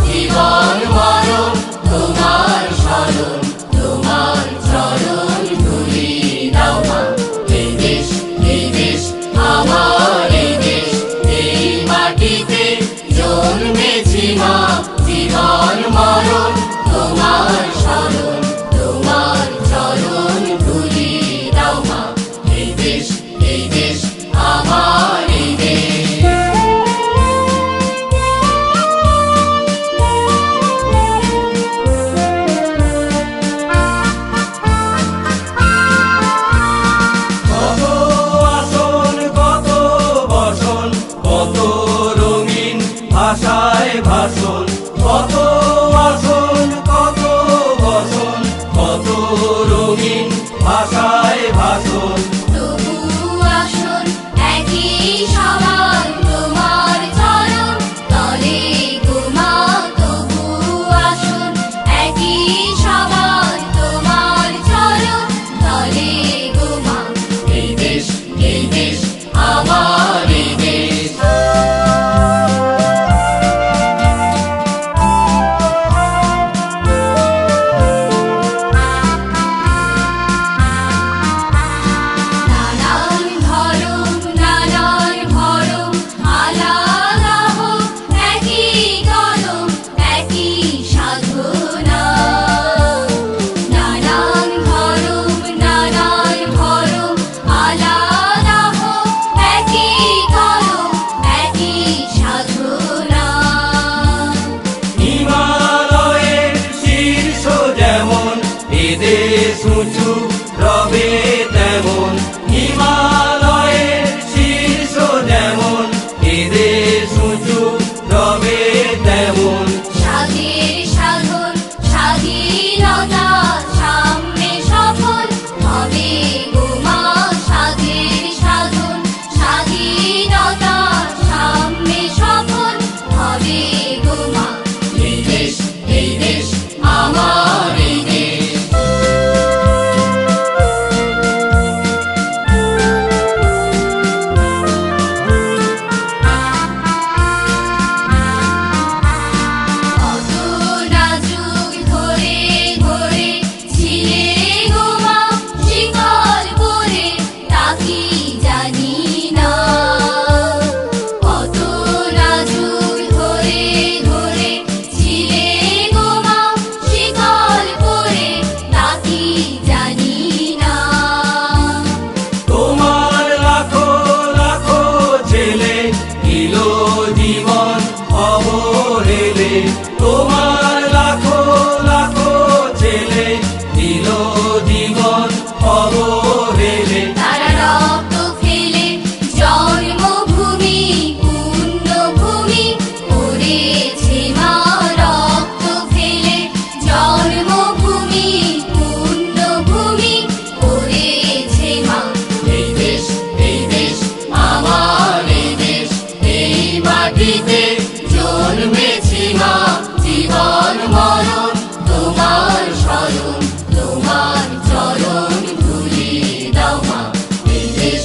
জীবন মরণ তোমার শরণ, তোমার চরণ ধুলি দাও মা। এই দেশ আমার এই দেশ, এই মাটিতে জন্মেছি মা। জীবন মরণ তোমার শরণ, তোমার চরণ ধুলি দাও মা। এই দেশ আমার এই দেশ। কত আসন, কত বসন, কত রঙিন ভাষায় ভাষণ। কত আসন, কত বসন, কত রঙিন ভাষায় ভাষণ। তবু আসন একই সমান তোমার চরণ তলে গো মা। তবু আসন একই সমান তোমার চরণ তলে গো মা। এই দেশ আমার এই দেশ। নানান ধরম নানান ভরম আলাদা হোক একই কলম একই সাধনা। নানান ধরম নানান ভরম আলাদা হোক একই কলম একই সাধনা। হিমালয়ের শীর্ষ যেমন এদেশ উঁচু রবে তেমন। হিমালয়ের শীর্ষ যেমন এদেশ উঁচু রবে তেমন। স্বাধীর সাধন স্বাধীনতা সামনে সফল হবে গো মা। স্বাধীর সাধন স্বাধীনতা সামনে সফল হবে গো মা। এই দেশ আমার এই দেশ। কত না যুগ ধরে ধরে ছিলে গো মা শিকল পরে তা কি জানি না। কত না যুগ ধরে ধরে ছিলে গো মা শিকল পরে তা কি জানি না। তোমার লাখো লাখো ছেলে দিল জীবন অবহেলে। তোমার লাখো লাখো ছেলে দিল জীবন অবহেলে। তারা রক্ত ফেলে জন্মভূমি পুণ্যভূমি করেছে মা। রক্ত ফেলে জন্মভূমি পুণ্যভূমি করেছে মা। এই দেশ আমার এই দেশ, এই মাটিতে জন্মেছি মা। জীবন মরণ তোমার শরণ, তোমার চরণ ধুলি দাও মা। এই দেশ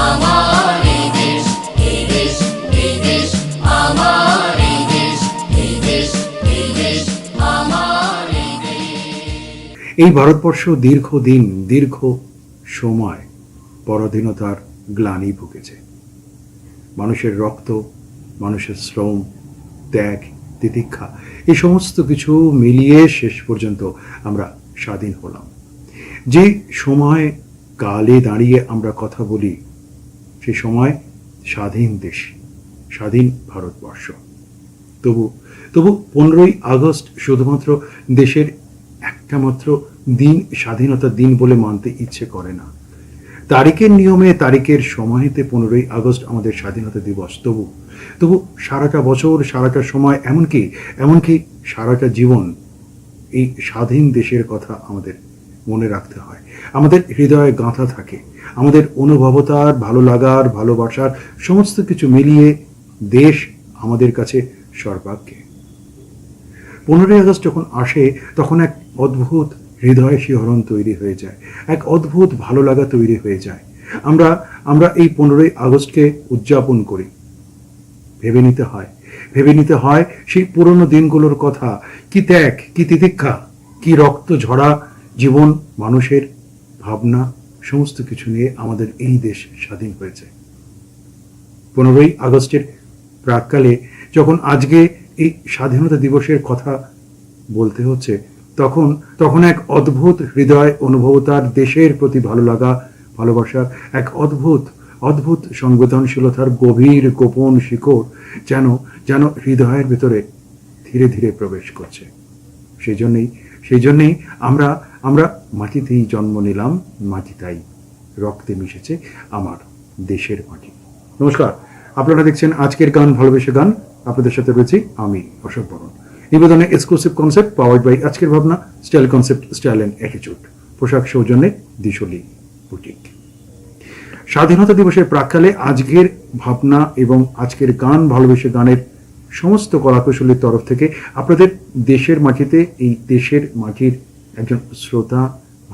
আমার এই দেশ, এই দেশ আমার এই দেশ, এই দেশ আমার এই দেশ। এই ভারতবর্ষ দীর্ঘদিন দীর্ঘ সময় পরাধীনতার গ্লানি ভুগেছে। মানুষের রক্ত, মানুষের শ্রম, ত্যাগ, তিতিক্ষা এই সমস্ত কিছু মিলিয়ে শেষ পর্যন্ত আমরা স্বাধীন হলাম। যে সময় কালে দাঁড়িয়ে আমরা কথা বলি সে সময় স্বাধীন দেশ, স্বাধীন ভারতবর্ষ। তবু 15ই আগস্ট শুধুমাত্র দেশের একটা মাত্র দিন, স্বাধীনতার দিন বলে মানতে ইচ্ছে করে না। তারিখের নিয়মে, তারিখের সময়তে 15ই আগস্ট আমাদের স্বাধীনতা দিবস। তবু সারাটা বছর, সারাটা সময়, এমনকি সারাটা জীবন এই স্বাধীন দেশের কথা আমাদের মনে রাখতে হয়। আমাদের হৃদয়ে গাঁথা থাকে। আমাদের অনুভবতার, ভালো লাগার, ভালোবাসার সমস্ত কিছু মিলিয়ে দেশ আমাদের কাছে সর্বাগ্রে। 15ই আগস্ট যখন আসে তখন এক অদ্ভুত হৃদয় শিহরণ তৈরি হয়ে যায়, এক অদ্ভুত ভালো লাগা তৈরি হয়ে যায়। আমরা এই 15ই আগস্টকে উদযাপন করি। ভেবে ভেবে নিতে হয় সেই পুরনো দিনগুলোর কথা। কি ত্যাগ, কি তিতিক্ষা, কি রক্ত ঝরা জীবন, মানুষের ভাবনা, সমস্ত কিছু নিয়ে আমাদের এই দেশ স্বাধীন হয়েছে। 15ই আগস্টের প্রাক্কালে যখন আজকে এই স্বাধীনতা দিবসের কথা বলতে হচ্ছে, তখন এক অদ্ভুত হৃদয় অনুভবতার, দেশের প্রতি ভালো লাগা, ভালোবাসার এক অদ্ভুত সংবেদনশীলতার গভীর গোপন শিকড় যেন হৃদয়ের ভেতরে ধীরে ধীরে প্রবেশ করছে। সেই জন্যেই আমরা মাটিতেই জন্ম নিলাম, মাটি তাই রক্তে মিশেছে আমার দেশের মাটি। নমস্কার, আপনারা দেখছেন আজকের গান, ভালোবেসে গান। আপনাদের সাথে রয়েছি আমি অশোক বরণ। নিবেদনে এক্সক্লুসিভ কনসেপ্ট পাওয়ার্ড বাই আজকের ভাবনা, style concept, style and attitude, পোশাক সৌজন্যে দিশলি বুটিক। স্বাধীনতা দিবসের প্রাক্কালে আজকের ভাবনা এবং আজকের গান, ভালোবেসে গানের সমস্ত কলাকুশলীর তরফ থেকে আপনাদের দেশের মাটিতে, এই দেশের মাটির একজন শ্রোতা,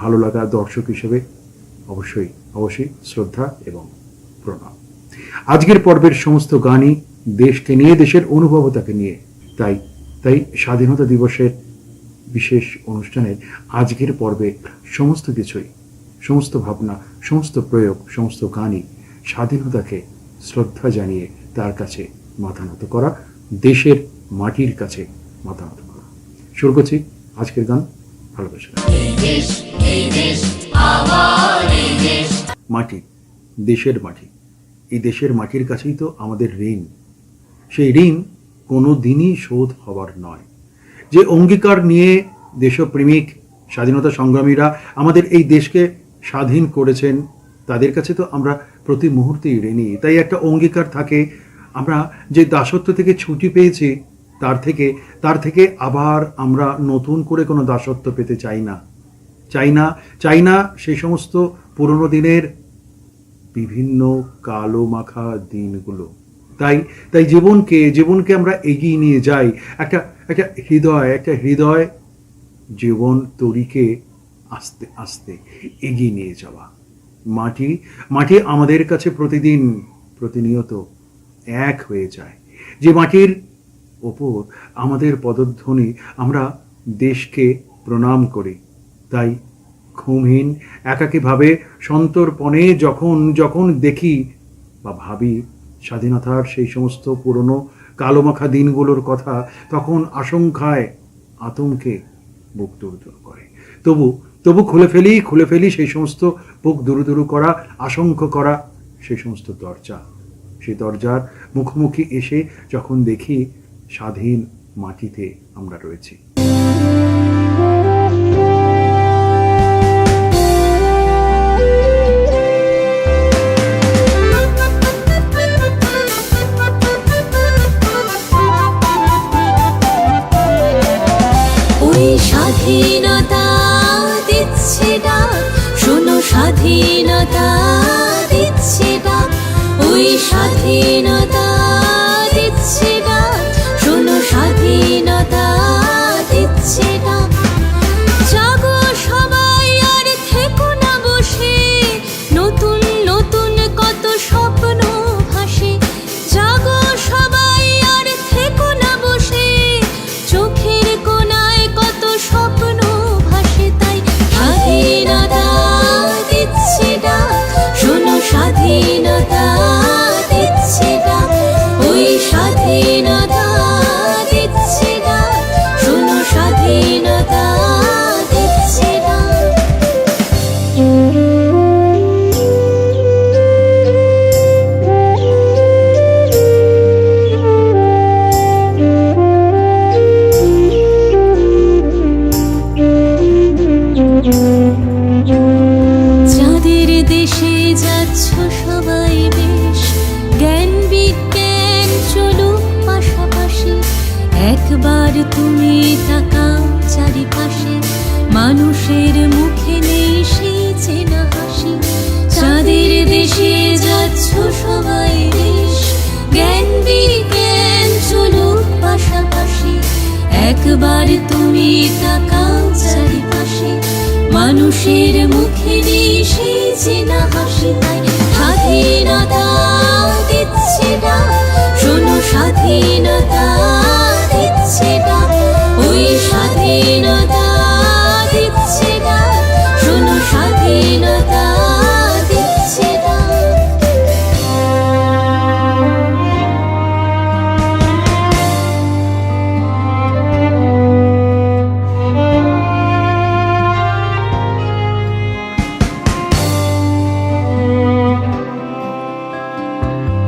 ভালো লাগা দর্শক হিসেবে অবশ্যই শ্রদ্ধা এবং প্রণাম। আজকের পর্বের সমস্ত গানই দেশকে নিয়ে, দেশের অনুভবতাকে নিয়ে। তাই স্বাধীনতা দিবসের বিশেষ অনুষ্ঠানের আজকের পর্বে সমস্ত কিছুই, সমস্ত ভাবনা, সমস্ত প্রয়োগ, সমস্ত গানই স্বাধীনতাকে শ্রদ্ধা জানিয়ে তার কাছে মাথা নত করা, দেশের মাটির কাছে মাথা নত করা। শুরু করছি আজকের গান, ভালোবাসা। মাটি, দেশের মাটি, এই দেশের মাটির কাছেই তো আমাদের ঋণ। সেই ঋণ কোনো দিনই শোধ হবার নয়। যে অঙ্গীকার নিয়ে দেশপ্রেমিক স্বাধীনতা সংগ্রামীরা আমাদের এই দেশকে স্বাধীন করেছেন, তাদের কাছে তো আমরা প্রতি মুহূর্তেই ঋণী। তাই একটা অঙ্গীকার থাকে, আমরা যে দাসত্ব থেকে ছুটি পেয়েছি তার থেকে আবার আমরা নতুন করে কোনো দাসত্ব পেতে চাই না সেই সমস্ত পুরনো দিনের বিভিন্ন কালো মাখা দিনগুলো। তাই জীবনকে আমরা এগিয়ে নিয়ে যাই, একটা হৃদয় জীবন তরিকে আস্তে আস্তে এগিয়ে নিয়ে যাওয়া। মাটি আমাদের কাছে প্রতিনিয়ত এক হয়ে যায়। যে মাটির ওপর আমাদের পদধ্বনি, আমরা দেশকে প্রণাম করি। তাই ঘুমহীন একাকীভাবে সন্তর্পণে যখন দেখি বা ভাবি স্বাধীনতার সেই সমস্ত পুরনো কালোমাখা দিনগুলোর কথা, তখন আশঙ্কায় আতঙ্কে বুক দুরুদুরু করে। তবু খুলে ফেলি সেই সমস্ত বুক দুরুদুরু করা, আশঙ্কা করা সেই সমস্ত দরজা। সেই দরজার মুখোমুখি এসে যখন দেখি স্বাধীন মাটিতে আমরা রয়েছি। স্বাধীনতা দিচ্ছে ডাক, শোনো স্বাধীনতা দিচ্ছে ডাক, ওই স্বাধীনতা দিচ্ছে ডাক, শোনো স্বাধীনতা দিচ্ছে ডাক। জাগো সবাই আর থেকো না বসে, নতুন নতুন কত স্বপ্ন ভাসে। জাগো সবাই আর থেকো না বসে, চোখের কোনায় কত স্বপ্ন ভাসে। তাই স্বাধীনতা দিচ্ছে ডাক, শোনো স্বাধীনতা দিচ্ছে ডাক, ওই স্বাধীনতা দিচ্ছে ডাক, শোনো স্বাধীনতা দিচ্ছে ডাক। যাদের দেশে যাচ্ছ সবাই বেশ, জ্ঞান বিজ্ঞান চলুক পাশাপাশি। একবার তুমি তাকাও চারিপাশে, মানুষের মুখে নেই সেই চেনা হাসি। যাদের দেশে যাচ্ছ সবাই বেশ, জ্ঞান বিজ্ঞান চলুক পাশাপাশি। একবার তুমি তাকাও চারিপাশে, মানুষের মুখে নেই সেই চেনা হাসি। তাই স্বাধীনতা দিচ্ছে ডাক, শোনো স্বাধীনতা দিচ্ছে ডাক, ওই স্বাধীনতা দিচ্ছে ডাক, শোনো স্বাধীনতা দিচ্ছে ডাক।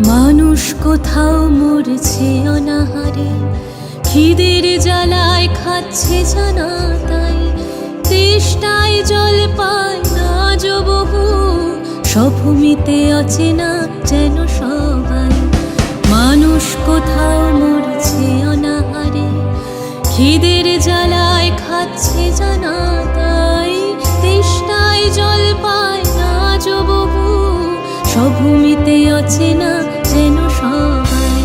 মানুষ কোথাও মরছে অনাহারে, খিদের জ্বালায় খাচ্ছে জানা তাই, তেষ্টায় জল পায় না আজও বহু, সভূমিতে অচেনা যেন সবাই। মানুষ কোথাও মরছে অনাহারে, খিদের জ্বালায় খাচ্ছে জানা তাই, তেষ্টায় জল পায় না আজও বহু, সভূমিতে অচেনা যেন সবাই।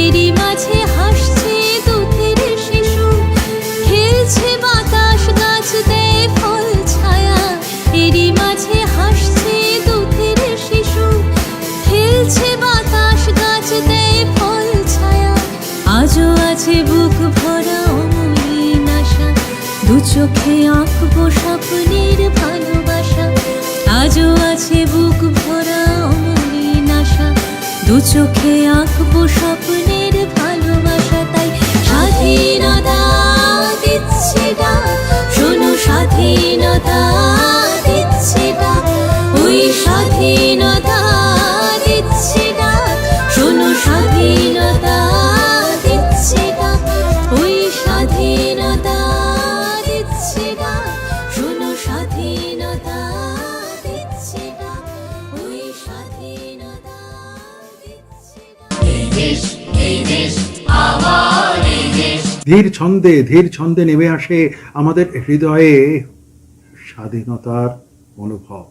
এরই মাঝে হাসছে দুধের শিশু, খেলছে বাতাস গাছ দেয় ফল ছায়া। এরই মাঝে হাসছে দুধের শিশু, খেলছে বাতাস গাছ দেয় ফল ছায়া। আজও আছে বুক ভরা অমলিন আশা, দু চোখে আঁকবো স্বপ্নের ভালোবাসা। আজও আছে বুক ভরা অমলিন আশা, দু চোখে আঁকবো স্বপ্নের ভালোবাসা। তাই স্বাধীনতা দিচ্ছে ডাক, শোনো স্বাধীনতা দিচ্ছে ডাক, ওই স্বাধীনতা দিচ্ছে ডাক, শোনো স্বাধীনতা দিচ্ছে ডাক, ওই স্বাধীনতা দিচ্ছে ডাক, শোনো স্বাধীনতা দিচ্ছে ডাক, ওই স্বাধীনতা দিচ্ছে ডাক। এই দেশ, এই দেশ আমার এই দেশ। ধীর ছন্দে নেমে আসে আমাদের হৃদয়ে স্বাধীনতার অনুভব।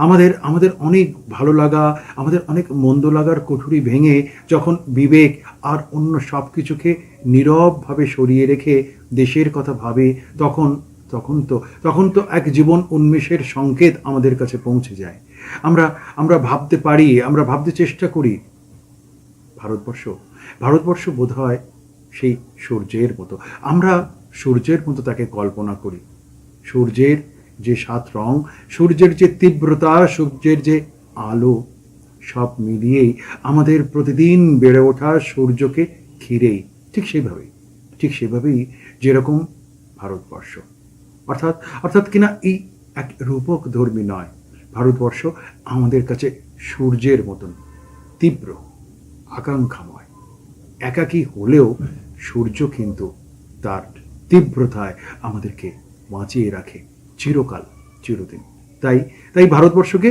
আমাদের অনেক ভালো লাগা, আমাদের অনেক মন্দ লাগার কুঠুরি ভেঙে যখন বিবেক আর অন্য সব কিছুকে নীরবভাবে সরিয়ে রেখে দেশের কথা ভাবে, তখন তো এক জীবন উন্মেষের সংকেত আমাদের কাছে পৌঁছে যায়। আমরা ভাবতে পারি, আমরা ভাবতে চেষ্টা করি, ভারতবর্ষ বোধ হয় সেই সূর্যের মতো। আমরা সূর্যের মতো তাকে কল্পনা করি। সূর্যের যে 7 রং, সূর্যের যে তীব্রতা, সূর্যের যে আলো, সব মিলিয়েই আমাদের প্রতিদিন বেড়ে ওঠা সূর্যকে ঘিরেই ঠিক সেভাবেই যেরকম ভারতবর্ষ। অর্থাৎ কিনা এই এক রূপক ধর্মী নয়, ভারতবর্ষ আমাদের কাছে সূর্যের মতন তীব্র, আকাঙ্ক্ষাময়। একাকী হলেও সূর্য কিন্তু তার তীব্রতায় আমাদেরকে বাঁচিয়ে রাখে চিরদিন। তাই ভারতবর্ষকে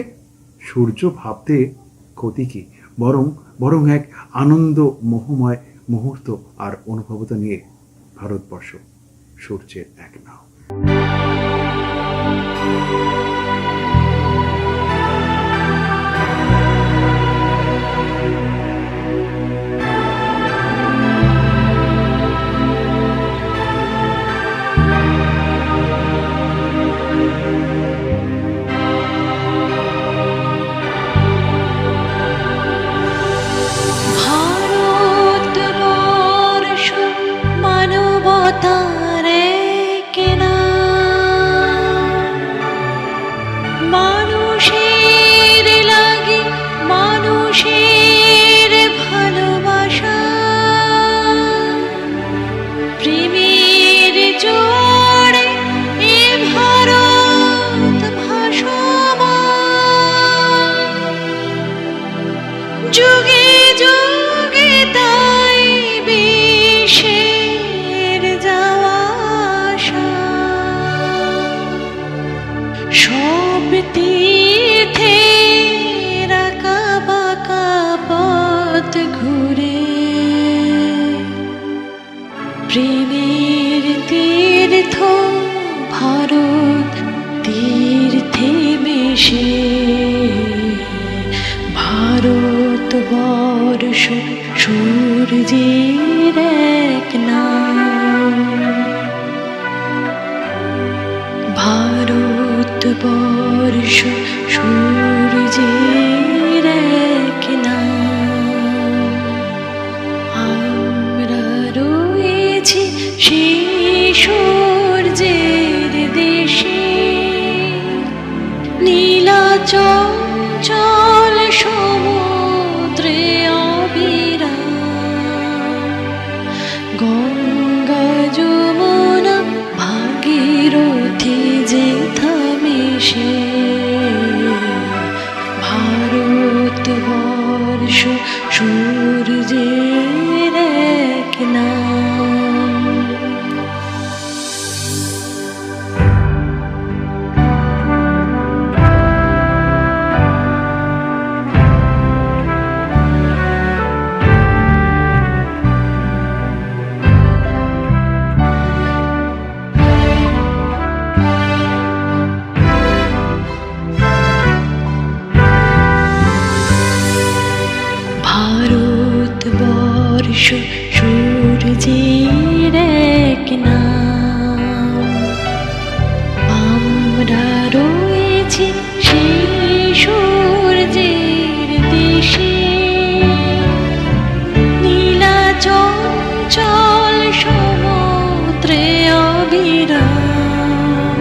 সূর্য ভাবতে ক্ষতি কি, বরং এক আনন্দ মোহময় মুহূর্ত আর অনুভবতা নিয়ে ভারতবর্ষ সূর্যের এক নাও। প্রেমের তীর্থ ভারত তীর্থে মিশে ভারতবর্ষ বর্ষ সূর্যের এক নাম। ভারতবর্ষ সূর্যের এক নাম। আমরা রয়েছি সেই সূর্যের দেশে, নীলা চঞ্চল সমুদ্রে অবিরাম।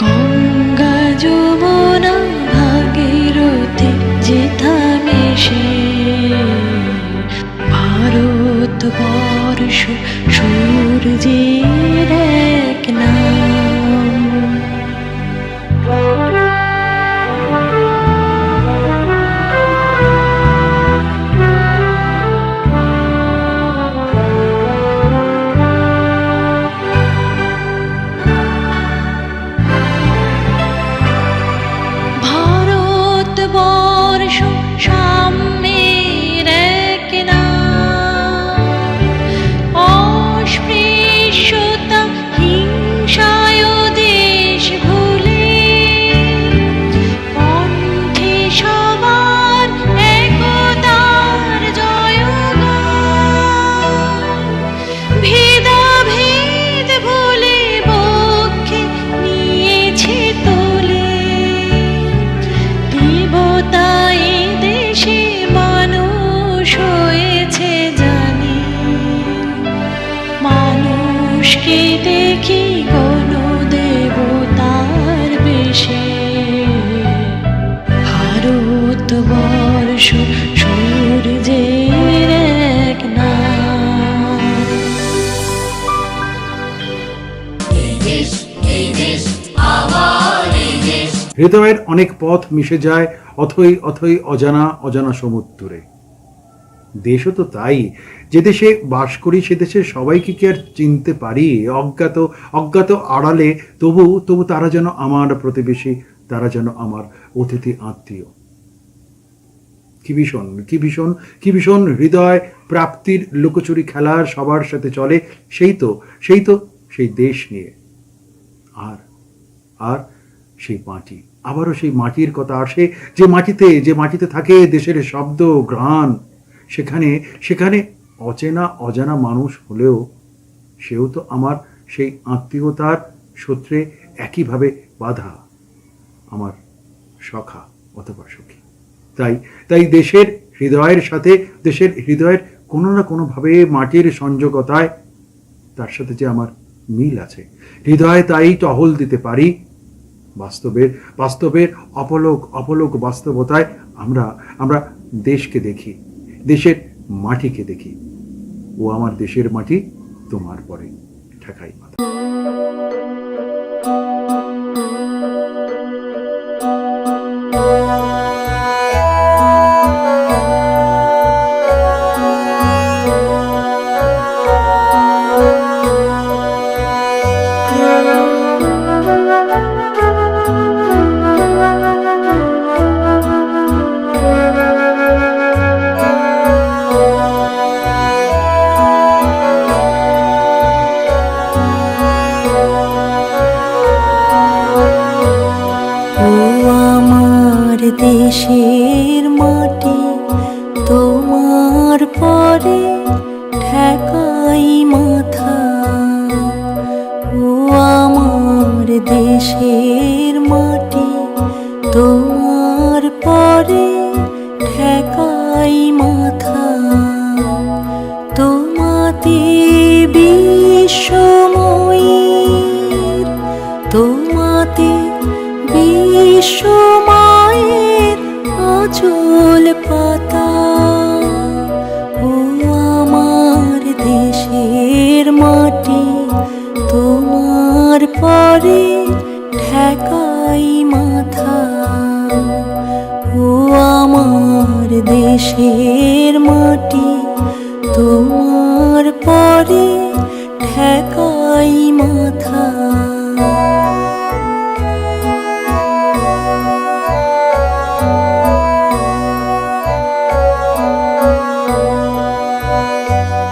গঙ্গা যমুনা ভাগীরথী যেথা মেশে, ভারতবর্ষ সূর্যের এক নাম। ভারতবর্ষ সাম্যের এক নাম। অস্পৃশ্যতা হিংসায় দেশ ভুলে, কণ্ঠে সবার একতার জয়গান। ভেদাভেদ ভুলে বক্ষে নিয়েছে তোলে, দেবতা এ দেশে মানুষ হয়েছে জানি। মানুষকে দেখি কোন দেবতার বেশে, ভারতবর্ষ সূর্যের এক নাম। এই দেশ, এই দেশ, আমার এই দেশ। হৃদয়ের অনেক পথ মিশে যায় অথই অথই অজানা অজানা সমুদ্রে। দেশও তো তাই, যে দেশে বাস করি সে দেশে সবাইকে কি আর চিনতে পারি? অজ্ঞাত অজ্ঞাত আড়ালে তবু তবু তারা যেন আমার প্রতিবেশী, তারা যেন আমার অতিথি আত্মীয়। কি ভীষণ কি ভীষণ কি ভীষণ হৃদয় প্রাপ্তির লুকোচুরি খেলার সবার সাথে চলে, সেই তো সেই দেশ নিয়ে। আর আর সেই মাটি, আবারও সেই মাটির কথা আসে, যে মাটিতে থাকে দেশের শব্দ ঘ্রাণ। সেখানে অচেনা অজানা মানুষ হলেও সেও তো আমার সেই আত্মীয়তার সূত্রে একইভাবে বাঁধা, আমার সখা অথবা সখী। তাই দেশের হৃদয়ের সাথে, দেশের হৃদয়ের কোনো না কোনোভাবে মাটির সংযোগতায় তার সাথে যে আমার মিল আছে, হৃদয়ে তাই টহল দিতে পারি। বাস্তবের অপলোক বাস্তবতায় আমরা দেশকে দেখি, দেশের মাটিকে দেখি। ও আমার দেশের মাটি, তোমার পরে ঠেকাই মাথা। দেশের মাটি তোমার পরে ঠেকাই মাথা। ও আমার দেশের মাটি তোমার পরে ঠেকাই মাথা। তোমাতে বিশ্বময়ীর, তোমাতে বিশ্বমায়ের আঁচল পাতা। ও আমার দেশের মাটি তোমার পরে ঠেকাই মাথা। ও আমার দেশ দেশের মাটি তোমার পরে ঠেকাই মাথা।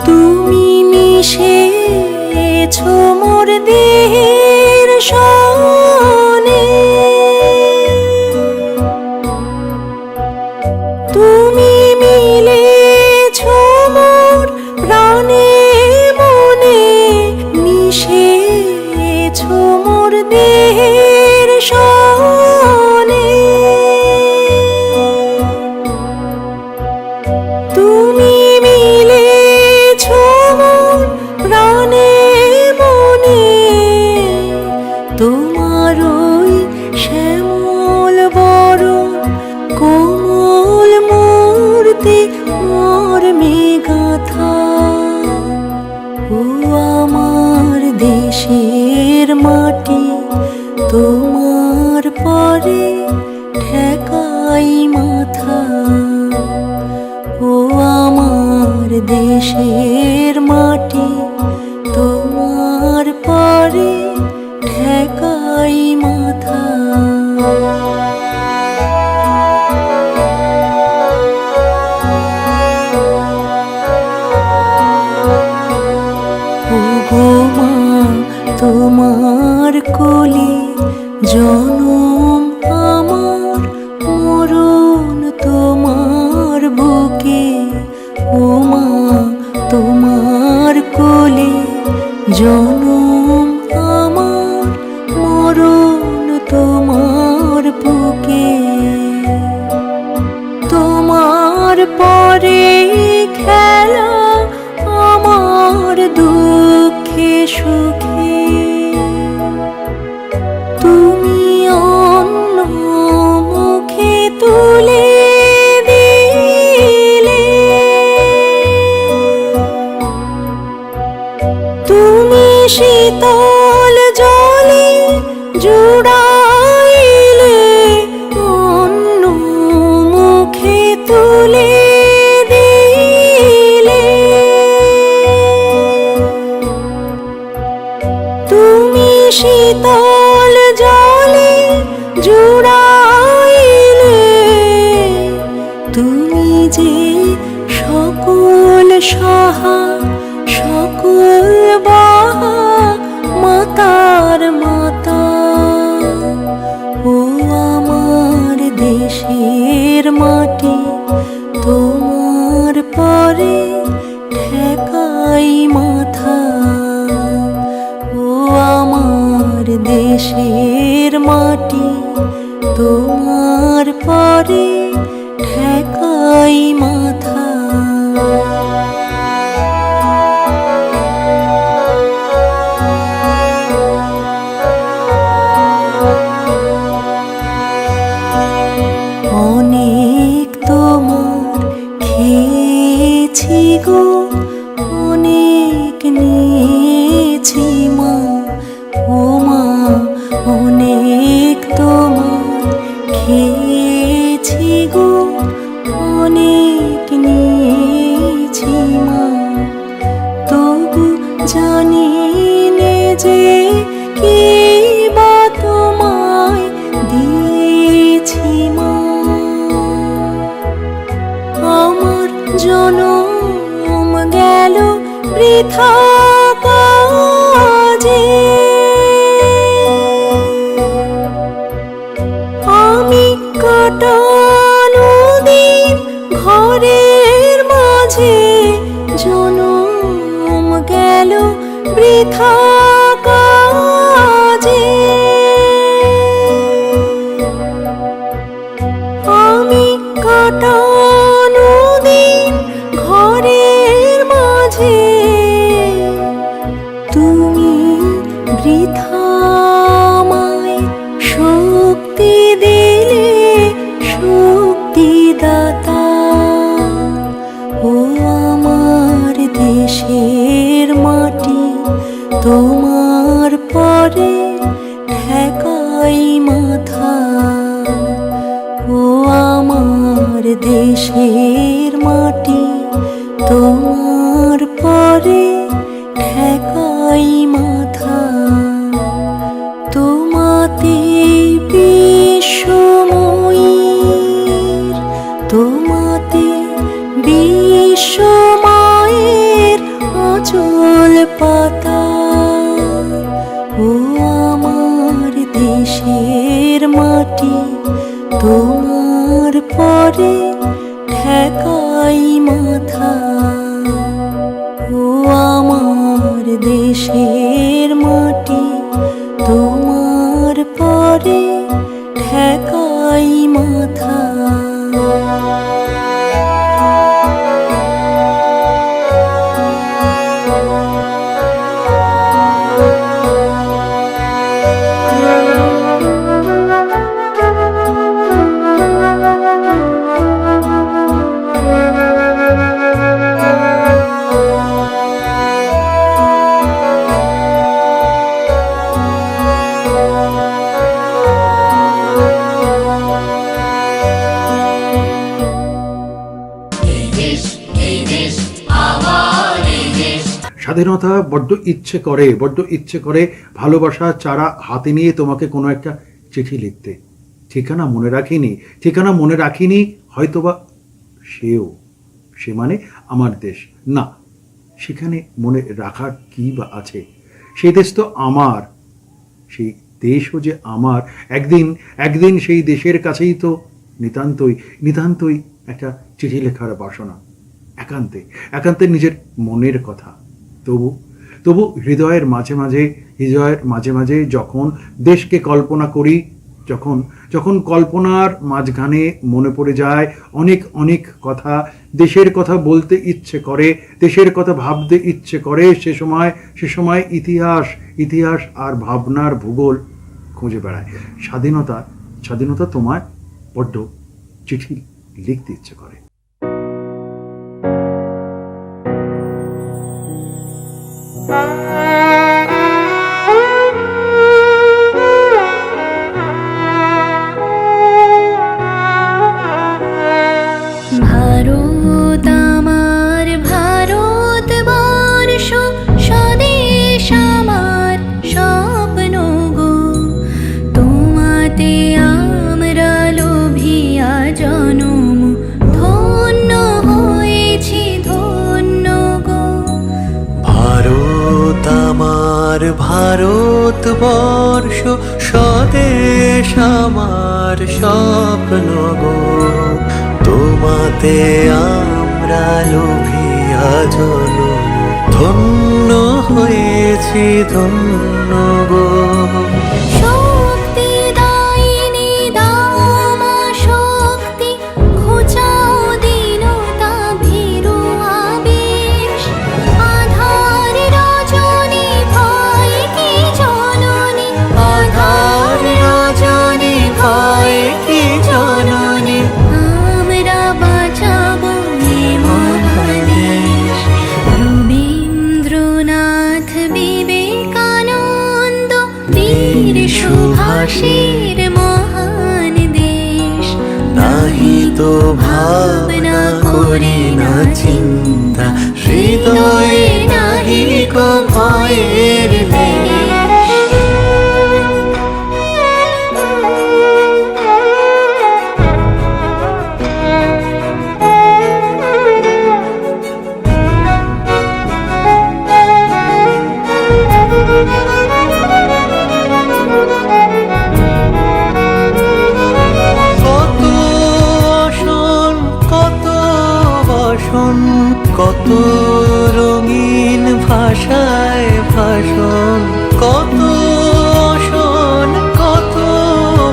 তুমি মিশেছ মোর দেহের সনে, তুমি মিলেছ মোর প্রাণে মনে, মিশেছ মোর দেহের সনে। তুমি মিলেছ মোর প্রাণে মনে, তোমার ওই শ্যামল বরণ কোমল মূর্তি মর্মে গাঁথা। ও আমার দেশের মাটি তোমার পরে ঠেকাই মাথা। ও আমার দেশের মাটি তোমার পরে ঠেকাই মাথা। ও গো মা তোমার কোলে জনম আমার, মরণ তোমার বুকে। ও মা তোমার কোলে জনম আমার, মরণ তোমার বুকে। তোমার পরে খেলা আমার দুঃখে সুখে, তুমি অন্য মুখে তুলে দিলে। তুমি শীতল জলে জুড়াইলে, অন্য মুখে তুলে দিলে। তুমি শীতল জলে জুড়াইলে, তুমি যে সকল সহা সকল বাহা মাতার মাতা। ও আমার দেশের মাটি তোমার পরে ঠেকাই মাথা। ও আমার দেশের মাটি তোমার পরে ঠেকাই মাথা। অনেক তোমার খেয়েছি গো, অনেক নিয়েছি মা। ও মা অনেক তোমার খেয়েছি গো, অনেক নিয়েছি মা। তবু জানি নে যে কি বা তোমায় দিয়েছি মা। আমার জনম গেল বৃথা কাজে, আমি কাটানো দিন ঘরের মাঝে, জনম গেল বৃথা কাজে। আমি কাটানো দিন ঘরের মাঝে, তুমি বৃথা আমায় শক্তি দিলে, শক্তিদাতা। ও আমার দেশের মাটি তোমার পরে ঠেকাই মাথা। ও আমার দেশের মাটি তোমার পরে ঠেকাই মাথা। তোমাতে বিশ্বময়ীর, তোমাতে বিশ্বমায়ের আঁচল পাতা। ও আমার দেশের মাটি তোমার পরে ঠেকাই মাথা। ও আমার দেশের মাটি তোমার পরে ঠেকাই মাথা। এই দেশ, এই দেশ আমার এই দেশ। স্বাধীনতা বড্ড ইচ্ছে করে ভালোবাসা চারা হাতে নিয়ে তোমাকে কোনো একটা চিঠি লিখতে। ঠিকানা মনে রাখিনি হয়তোবা সে মানে আমার দেশ না, সেখানে মনে রাখার কি বা আছে? সেই দেশ তো আমার, সেই দেশও যে আমার। একদিন সেই দেশের কাছেই তো নিতান্তই একটা চিঠি লেখার বাসনা, একান্তে নিজের মনের কথা। তবু হৃদয়ের মাঝে মাঝে যখন দেশকে কল্পনা করি, যখন কল্পনার মাঝখানে মনে পড়ে যায় অনেক কথা, দেশের কথা বলতে ইচ্ছে করে, দেশের কথা ভাবতে ইচ্ছে করে, সে সময় ইতিহাস আর ভাবনার ভূগোল খুঁজে বেড়ায়। স্বাধীনতা তোমায় বড্ড চিঠি লিখতে ইচ্ছে করে। ভারত আমার ভারতবর্ষ, স্বদেশ আমার স্বপ্ন গো। তোমাতে আমরা লোভিয়া জনম, ধন্য হয়েছি ধন্য গো। ভারত আমার ভারতবর্ষ, স্বদেশ আমার স্বপ্ন গো। তোমাতে আমরা লোভিয়া জনম, ধন্য হয়েছি ধন্য গো। শক্তি দায়িনী দামা শক্তি, ঘুচাও দীনতা ভীরু আবেশ। আধার রজনী ভয় কি জননী, আধার রজনী ভয় কি জননী, আমরা বাঁচাবো এ মহাদেশ। রবীন্দ্রনাথ বিবেকানন্দ বীর সুভাষের মহান দেশ। নাহি তো ভাবনা করি না চিন্তা, হৃদয়ে নাহি কো ভয়ের দেশ। কত রঙিন ভাষায় ভাষণ, কত অসন কত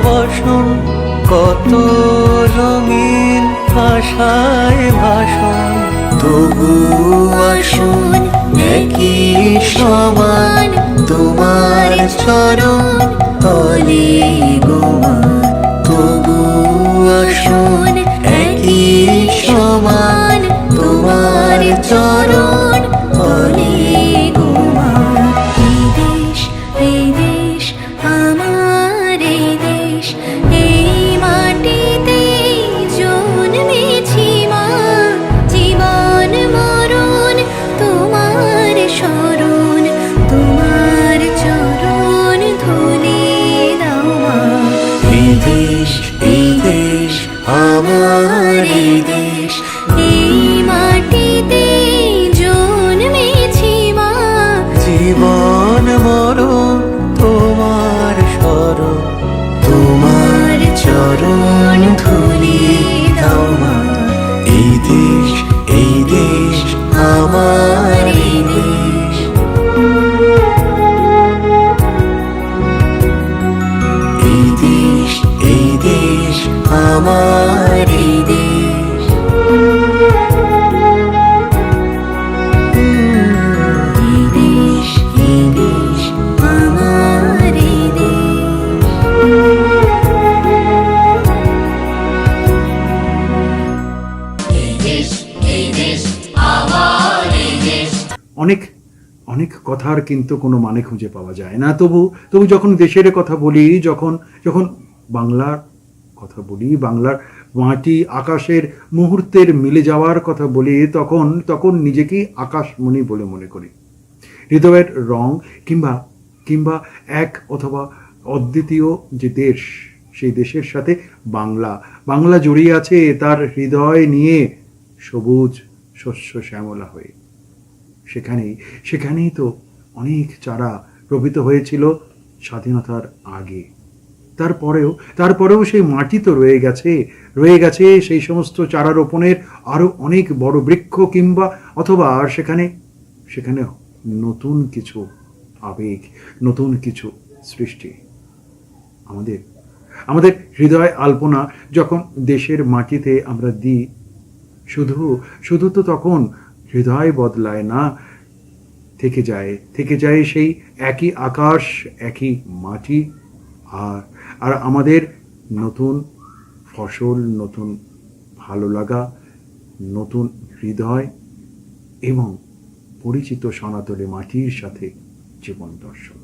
বসন, কত রঙিন ভাষায় ভাষণ। তবু আসুন একই সমান তোমার চরণ তলে গোমা। তবু আসুন একই সমান তোমার চরণ তলে গোমা। এই দেশ আমার এই দেশ, এই মাটিতে আমার এই দেশ, এই মাটিতে জন্মেছি মা। জীবন মরণ তোমার স্মরণ, তোমার চরণ ধুলি দাও মা। এই দেশ, এই দেশ আমার এই দেশ। এই দেশ, এই দেশ আমার এই দেশ। এই দেশ, এই দেশ আমার এই দেশ। এই দেশ, এই দেশ আমার এই দেশ। অনেক অনেক কথার কিন্তু কোনো মানে খুঁজে পাওয়া যায় না। তবু তবু যখন দেশের কথা বলি, যখন যখন বাংলার কথা বলি, বাংলার মাটি আকাশের মুহূর্তের মিলে যাওয়ার কথা বলি, তখন তখন নিজেকেই আকাশমণি বলে মনে করি। হৃদয়ের রং কিংবা কিংবা এক অথবা অদ্বিতীয় যে দেশ, সেই দেশের সাথে বাংলা বাংলা জড়িয়ে আছে তার হৃদয় নিয়ে, সবুজ শস্য শ্যামলা হয়ে। সেখানেই তো অনেক চারা রোপিত হয়েছিল স্বাধীনতার আগে। তারপরেও সেই মাটি তো রয়ে গেছে সেই সমস্ত চারা রোপণের আরো অনেক বড় বৃক্ষ, কিংবা অথবা সেখানে নতুন কিছু আবেগ, নতুন কিছু সৃষ্টি। আমাদের হৃদয় আলপনা যখন দেশের মাটিতে আমরা দিই, শুধু তো তখন হৃদয় বদলায় না, থেকে যায় সেই একই আকাশ, একই মাটি, আর আমাদের নতুন ফসল, নতুন ভালো লাগা, নতুন হৃদয় এবং পরিচিত সনাতনী মাটির সাথে জীবন দর্শন।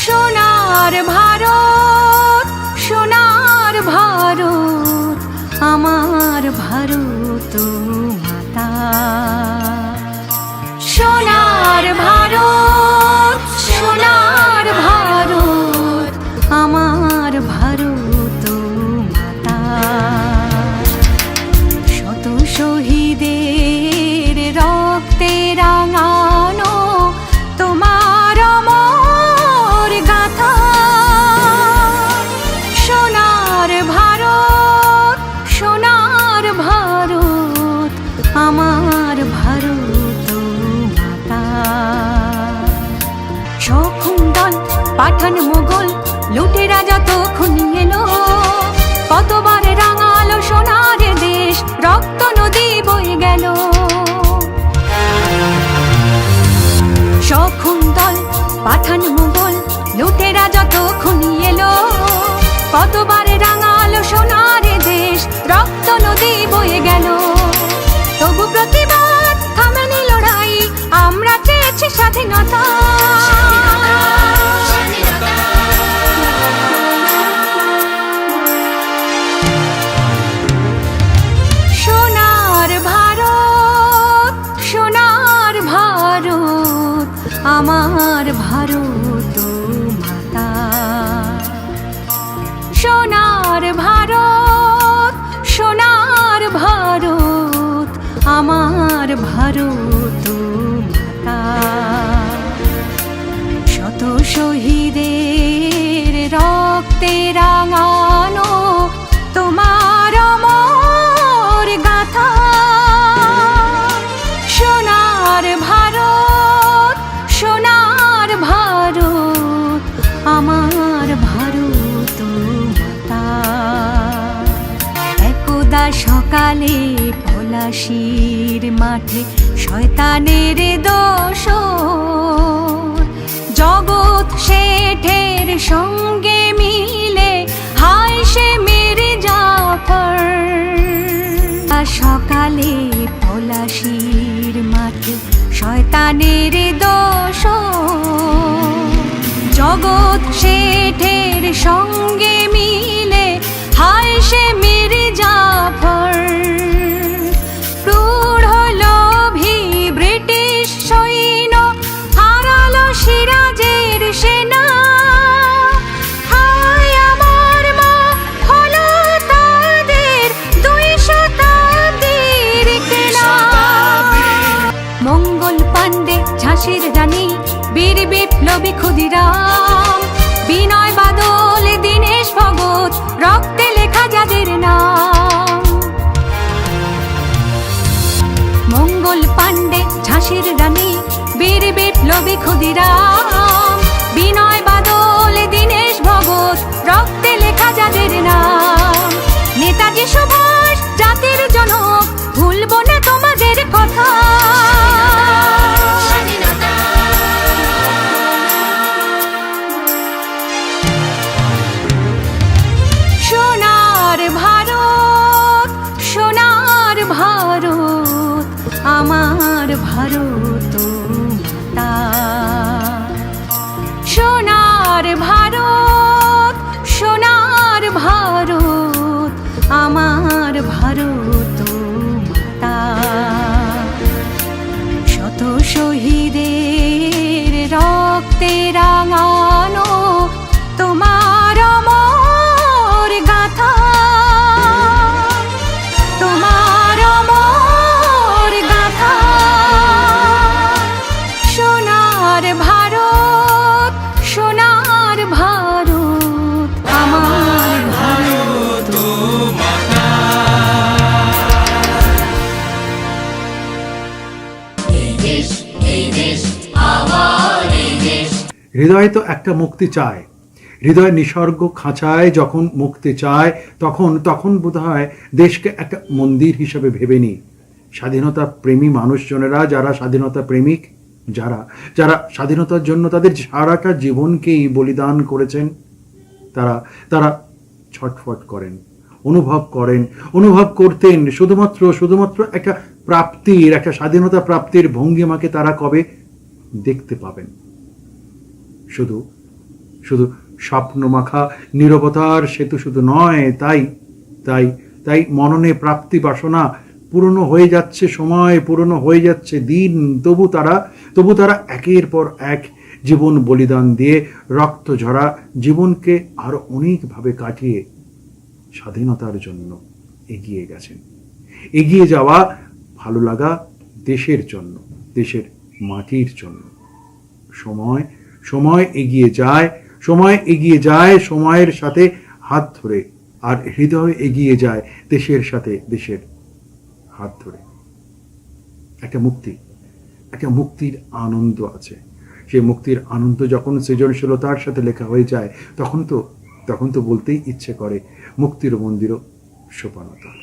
সোনার ভারত, সোনার ভারত, আমার ভারত মাতা। সোনার ভারত, সোনার ভারত, আমার ভারত মাতা। শত শহীদের রক্তে রাঙানো তোমার অমর গাথা। সোনার ভারত, সোনার ভারত, আমার ভারত মাতা। শকুন্তল পাঠান মোগল লুটেরা যত খুনি এলো, কতবার রাঙালো সোনার দেশ, রক্ত নদী বয়ে গেল। শকুন্তল পাঠান মোগল লুটেরা যত খুনি এলো, কতবার রাঙালো সোনার দেশ, রক্ত নদী বয়ে গেল। তবু প্রতিবাদ থামেনি লড়াই, আমরা চেয়েছি স্বাধীনতা। সোনার ভারত, সোনার ভারত, আমার ভারত মাতা। সোনার ভারত, সোনার ভারত, আমার ভারত মাতা। শত শহীদের রক্তে রাঙানো তোমার অমর গাথা। সোনার ভারত, সোনার ভারত, আমার ভারত মাতা। একদা সকালে পলাশির মাঠে শয়তানের দোসর, জগৎ শেঠের সঙ্গে মিলে হায় সে মেরে জাফর। সকালে পলাশির মাঠে শয়তানের দোষ, জগৎ শেঠের সঙ্গে মিলে হায় সে মির্জাফর। ক্রূর লোভী ব্রিটিশ সৈন্য হারালো সিরাজের সেনা, হায় আমার মা হলো তাদের 2 শতাব্দীর কেনা। মঙ্গল পাণ্ডে ঝাঁসির রানী, বীর বিপ্লবী ক্ষুদিরাম, বিনয় বাদল দীনেশ ভগত, রক্তে লেখা যাদের নাম। মঙ্গল পাণ্ডে ঝাঁসির রানী, বীর বিপ্লবী ক্ষুদিরাম, বিনয় বাদল দীনেশ ভগত, রক্তে লেখা যাদের নাম। নেতাজি সুভাষ জাতির জনক, ভুলব না তোমাদের কথা। সোনার ভারত, সোনার ভারত, আমার ভারত মাতা। সোনার ভারত, সোনার ভারত, আমার ভারত মাতা। শত শহীদের রক্তে রাঙানো তোমার অমর গাথা, তোমার অমর গাথা। সোনার ভারত, সোনার ভারত, আমার ভারত মাতা। এই দেশ, এই দেশ আমার এই দেশ। হৃদয় তো একটা মুক্তি চায়, হৃদয় নিসর্গ খাঁচায় যখন মুক্তি চায়, তখন বোধহয় দেশকে একটা মন্দির হিসাবে ভেবে নিই। স্বাধীনতা প্রেমী মানুষজনেরা, যারা স্বাধীনতা প্রেমিক, যারা স্বাধীনতার জন্য তাদের সারাটা জীবনকেই বলিদান করেছেন, তারা ছটফট করেন, অনুভব করতেন শুধুমাত্র একটা প্রাপ্তির, একটা স্বাধীনতা প্রাপ্তির ভঙ্গিমাকে তারা কবে দেখতে পাবেন। শুধু স্বপ্নমাখা নীরবতার সেতু শুধু নয়, তাই মননে প্রাপ্তি বাসনা পুরনো হয়ে যাচ্ছে, সময় পুরনো হয়ে যাচ্ছে দিন, তবু তারা একের পর এক জীবন বলিদান দিয়ে রক্ত ঝরা জীবনকে আরো অনেকভাবে কাটিয়ে স্বাধীনতার জন্য এগিয়ে গেছেন। এগিয়ে যাওয়া, ভালো লাগা দেশের জন্য, দেশের মাটির জন্য। সময় এগিয়ে যায় সময়ের সাথে হাত ধরে, আর হৃদয় এগিয়ে যায় দেশের সাথে দেশের হাত ধরে। একটা মুক্তির আনন্দ আছে। সেই মুক্তির আনন্দ যখন সৃজনশীলতার সাথে লেখা হয়ে যায়, তখন তো বলতেই ইচ্ছে করে মুক্তির মন্দির সোপানতল।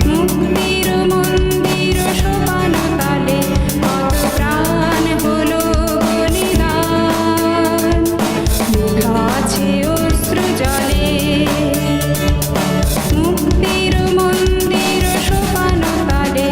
মুক্তির মন্দির সোপান তালে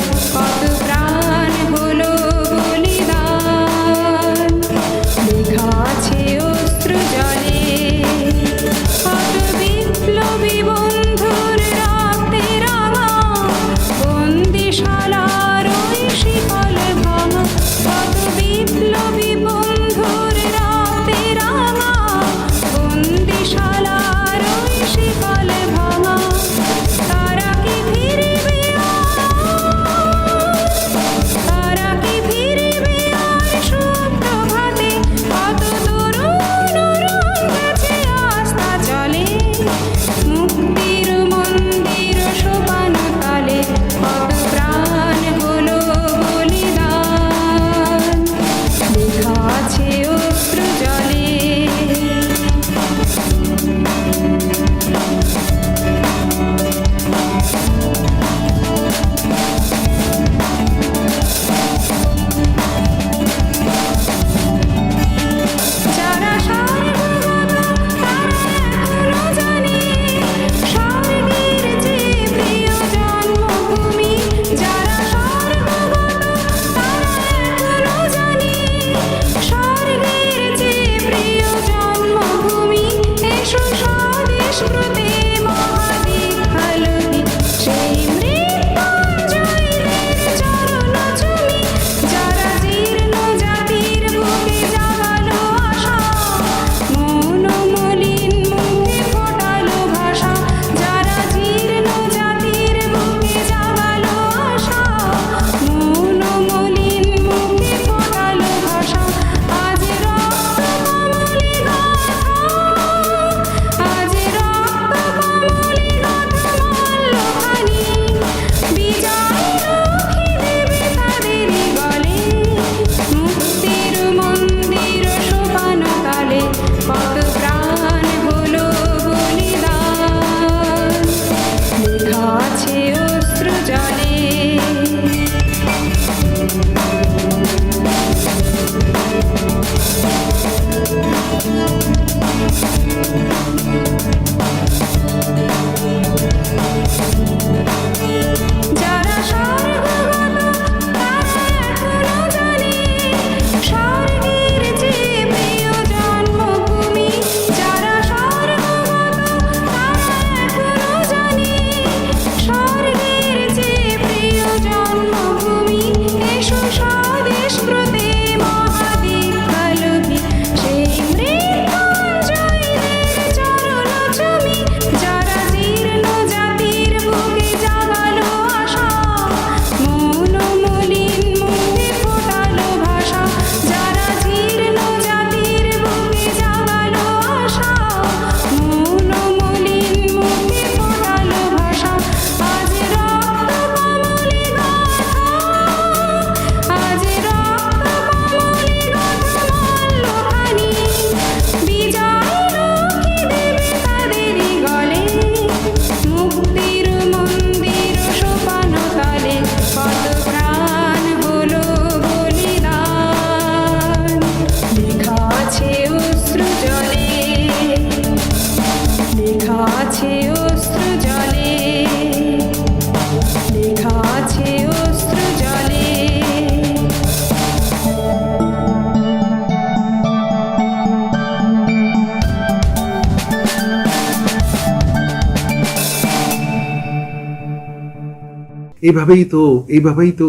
এইভাবেই তো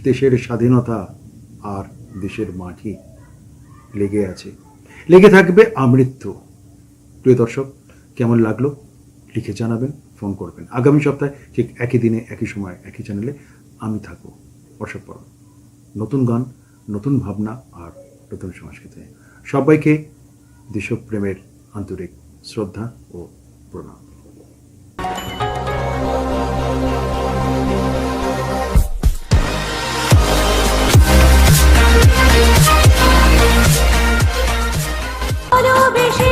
দেশের স্বাধীনতা আর দেশের মাটি লেগে আছে, লেগে থাকবে আমৃত্যু। প্রিয় দর্শক, কেমন লাগলো লিখে জানাবেন, ফোন করবেন। আগামী সপ্তাহে ঠিক একই দিনে একই সময় একই চ্যানেলে আমি থাকবো। অশোক পরব, নতুন গান, নতুন ভাবনা আর নতুন সংস্কৃতি। সবাইকে দেশপ্রেমের আন্তরিক শ্রদ্ধা ও প্রণাম। ভালোবেসে